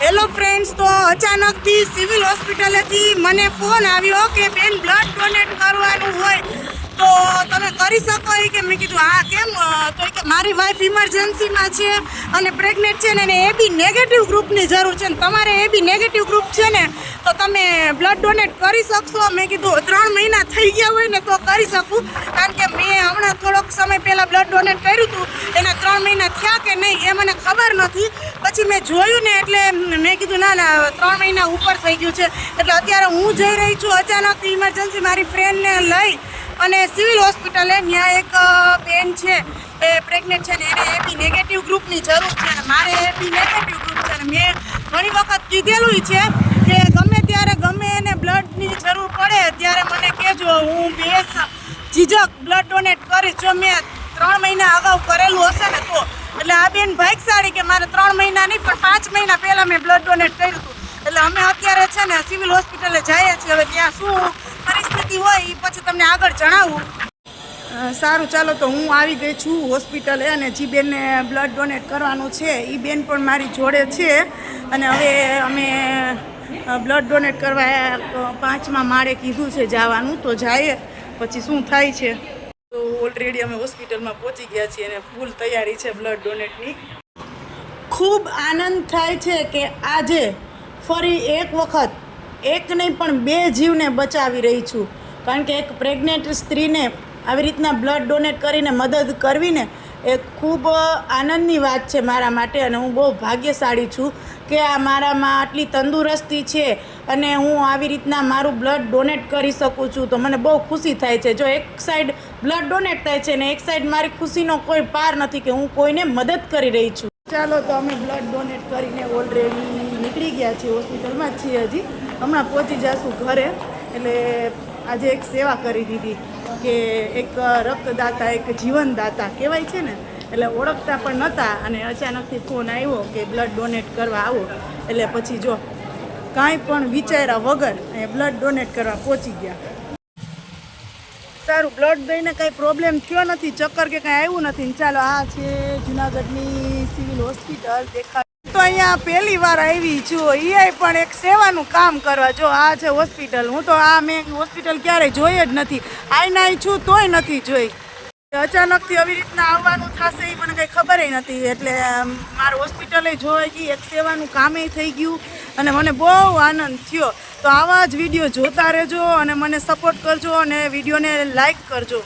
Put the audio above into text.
Hello friends, તો અચાનકથી civil હોસ્પિટલેથી મને phone આવ્યો કે બેન બ્લડ ડોનેટ કરવાનું હોય તો તમે કરી શકો. કે મેં કીધું હા કેમ, તો કે મારી વાઈફ ઇમરજન્સીમાં છે અને પ્રેગ્નેન્ટ છે ને એને એ બી નેગેટિવ ગ્રુપની જરૂર છે ને તમારે એ બી નેગેટિવ ગ્રુપ છે ને તો તમે બ્લડ ડોનેટ કરી શકશો. મેં કીધું 3 મહિના થઈ ગયા હોય ને તો કરી શકું, કારણ કે મેં હમણાં થોડોક સમય પહેલાં બ્લડ ડોનેટ કર્યું હતું. એના 3 મહિના થયા કે નહીં એ મને ખબર નથી. પછી મેં જોયું ને એટલે મેં કીધું ના 3 મહિના ઉપર થઈ ગયું છે. એટલે અત્યારે હું જઈ રહી છું અચાનકથી ઇમરજન્સી મારી ફ્રેન્ડને લઈ અને સિવિલ હોસ્પિટલે. ત્યાં એક બેન છે એ પ્રેગ્નેન્ટ છે ને એને એ બી નેગેટિવ ગ્રુપની જરૂર છે અને મારે એ બી નેગેટિવ ગ્રુપ છે. અને મેં ઘણી વખત કીધેલું છે કે ગમે ત્યારે ગમે એને બ્લડની જરૂર પડે ત્યારે મને કહેજો, હું બેસ ઝીઝક બ્લડ ડોનેટ કરીશ. જો મેં 3 મહિના અગાઉ કરેલું હશે ને તો. એટલે આ બેન ભાગ્યશાળી કે મારે 3 મહિના નહીં પણ 5 મહિના પહેલાં મેં બ્લડ ડોનેટ કર્યું હતું. એટલે અમે અત્યારે છે ને સિવિલ હોસ્પિટલે જઈએ છીએ. હવે ત્યાં શું પરિસ્થિતિ હોય એ પછી તમને આગળ જણાવું. સારું, ચાલો તો હું આવી ગઈ છું હોસ્પિટલે અને જે બેનને બ્લડ ડોનેટ કરવાનું છે એ બેન પણ મારી જોડે છે. અને હવે અમે બ્લડ ડોનેટ કરવા 5મા માળે કીધું છે જવાનું, તો જઈએ પછી શું થાય છે. તો ઓલરેડી અમે હોસ્પિટલમાં પહોંચી ગયા છીએ અને ફૂલ તૈયારી છે બ્લડ ડોનેટની. ખૂબ આનંદ થાય છે કે આજે ફરી એક વખત એક નહીં પણ 2 જીવને બચાવી રહી છું. કારણ કે એક પ્રેગ્નેન્ટ સ્ત્રીને આવી રીતના બ્લડ ડોનેટ કરીને મદદ કરવીને એ ખૂબ આનંદની વાત છે મારા માટે. અને હું બહુ ભાગ્યશાળી છું કે આ મારામાં આટલી તંદુરસ્તી છે અને હું આવી રીતના મારું બ્લડ ડોનેટ કરી શકું છું. તો મને બહુ ખુશી થાય છે. જો એક સાઈડ બ્લડ ડોનેટ થાય છે ને એક સાઈડ મારી ખુશીનો કોઈ પાર નથી કે હું કોઈને મદદ કરી રહી છું. ચાલો તો અમે બ્લડ ડોનેટ કરીને ઓલરેડી નીકળી ગયા છીએ, હોસ્પિટલમાં જ છીએ હજી. હમણાં પહોંચી જઈશું ઘરે. એટલે આજે એક સેવા કરી દીધી કે એક રક્તદાતા એક જીવનદાતા કહેવાય છે ને, એટલે ઓળખતા પણ નહોતા અને અચાનકથી ફોન આવ્યો કે બ્લડ ડોનેટ કરવા આવો. એટલે પછી જો કાંઈ પણ વિચાર્યા વગર એ બ્લડ ડોનેટ કરવા પહોંચી ગયા. સારું, બ્લડ દઈને કાંઈ પ્રોબ્લેમ થયો નથી, ચક્કર કે કાંઈ આવ્યું નથી. ચાલો, આ છે જુનાગઢની સિવિલ હોસ્પિટલ. દેખાય તો અહીંયા પહેલી વાર આવી છું. એ પણ એક સેવાનું કામ કરવા. જો આ છે હોસ્પિટલ. હું તો આ મેં હોસ્પિટલ ક્યારેય જોઈ જ નથી. આઈના છું તોય નથી જોઈ. અચાનકથી આવી રીતના આવવાનું થશે એ મને કંઈ ખબર નથી. એટલે મારે હોસ્પિટલે જોઈ ગઈ, એક સેવાનું કામે થઈ ગયું અને મને બહુ આનંદ થયો. તો આવા જ વિડીયો જોતા રહેજો અને મને સપોર્ટ કરજો અને વિડીયોને લાઈક કરજો.